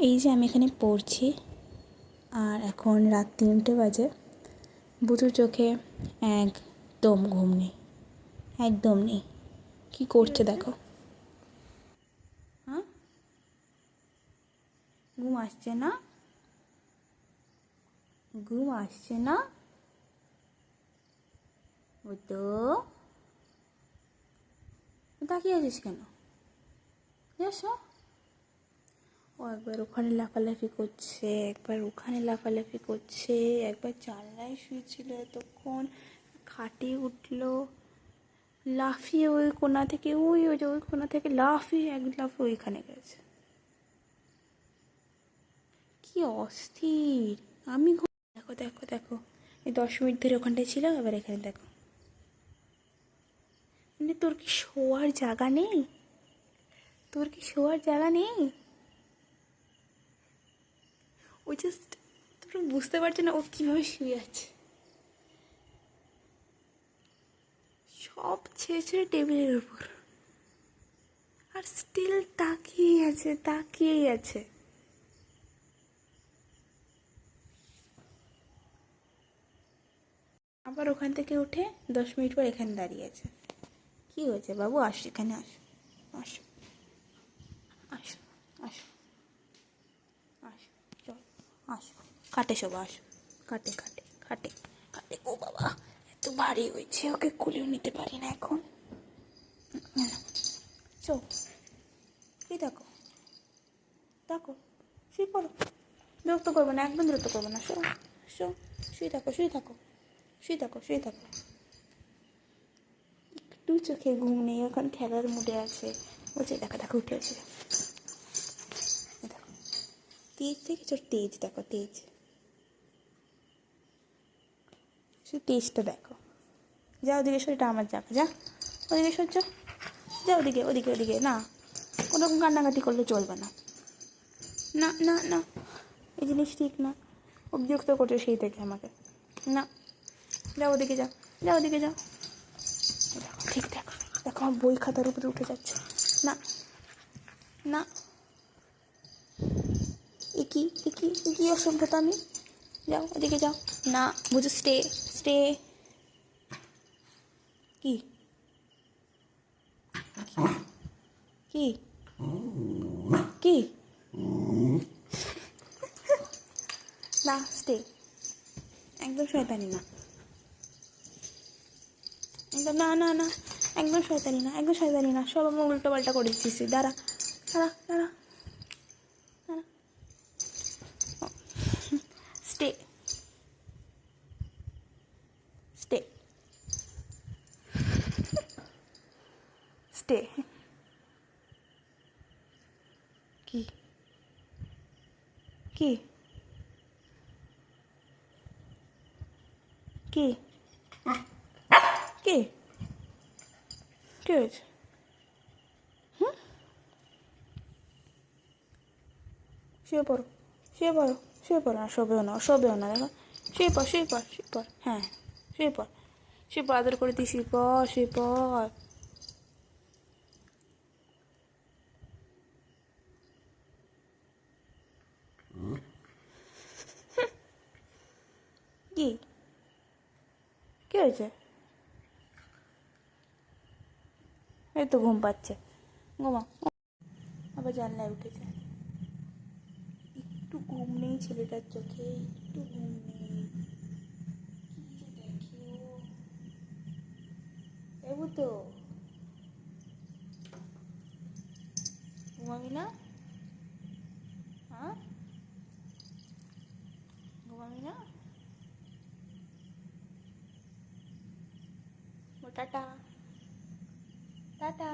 এই যে আমি এখানে পড়ছি আর এখন রাত 3টে বাজে। বুধুর চোখে একদম ঘুম নেই, একদম নেই। কী করছে দেখো। হ্যাঁ, ঘুম আসছে না? ঘুম আসছে না? ওই তো তাকিয়ে আছিস কেন? এসো। ও একবার ওখানে লাফালাফি করছে, একবার ওখানে লাফালাফি করছে, একবার জানলায় শুয়েছিল, এতক্ষণ খাটে উঠলো, লাফিয়ে ওই কোণা থেকে ওই কোণা থেকে লাফিয়ে এক লাফে ওইখানে গেছে। কি অস্থির! আমি দেখো দেখো দেখো, এই 10 মিনিট ধরে ওখানটায় ছিল, এবার এখানে দেখো। মানে তোর কি শোয়ার জায়গা নেই? তোর কি শোয়ার জায়গা নেই? ও জাস্ট, তোমরা বুঝতে পারছো না ও কীভাবে শুয়ে আছে। সব ছেড়ে ছেড়ে টেবিলের উপর, আর স্টিল তাকিয়েই আছে, তাকিয়েই আছে। আবার ওখান থেকে উঠে 10 মিনিট পর এখানে দাঁড়িয়ে আছে। কী হয়েছে বাবু? আস, এখানে আস, আস, আস, আস, আস, চল, আস, খাটে শোবো, আস, খাটে খাটে খাটে খাটে। ও বাবা, এত ভারী হয়েছে, ওকে কুলেও নিতে পারি না এখন। চল, কি দেখো, দেখো, শুয়ে পড়ো। বিরক্ত করবো না, একদম বিরক্ত করবো না। শো শো, শুয়ে থাকো, শুয়ে থাকো, শুয়ে থাকো, শুয়ে থাকো। একটু চোখে ঘুম নেই, এখন খেলার মুডে আছে। বলছে দেখো দেখো, উঠে আছে, দেখো তেজ দেখেছ? তেজ দেখো, তেজ, সে তেজটা দেখো। যা ওদিকে সর, এটা আমার জায়গা, যা ওদিকে সর, যা ওদিকে, ওদিকে ওদিকে না, কোনোরকম কান্নাকাটি করলে চলবে না। না না না, এই জিনিস ঠিক না। ও বিরক্ত করছে সেই থেকে আমাকে। না, যাও ওদিকে, যাও, যাও ওদিকে, যাও। দেখো ঠিক দেখো, দেখো আমার বই খাতার উপরে উঠে যাচ্ছে। না না, কি অসভ্যতা আমি। যাও ওদিকে, যাও। না বুঝো, স্টে স্টে। কি কি কি? না, স্টে, একদম শয়তানি না, একদম না না না, একদম শয়তানি না, একদম শয়তানি না। সব আমার উল্টো পাল্টা করে দিচ্ছিস। দাঁড়া দাঁড়া দাঁড়া দাঁড়া, স্টে স্টে স্টে। কি কি কি কি কি হয়েছে? শুয়ে পড়ো, শুয়ে পড়ো, শুয়ে পড়ো। না, শোবেও না, শোবেও না, দেখো। শুয়ে পড়, শুয়ে পড়, শুয়ে পড়, হ্যাঁ শুয়ে পড়, শুয়ে পড়, আদর করে দিই, শুয়ে পড়, শুয়ে পড়। কি কি হয়েছে? এই তো ঘুম পাচ্ছে, ঘুমা। আবার জানলায় উঠেছে। একটু ঘুম নেই ছেলেটার চোখে, একটু ঘুম নেই। কি যে দেখে ও, এবু তো ঘুমাবি না? হ্যাঁ, ঘুমাবি না? ও টাটা, টাটা।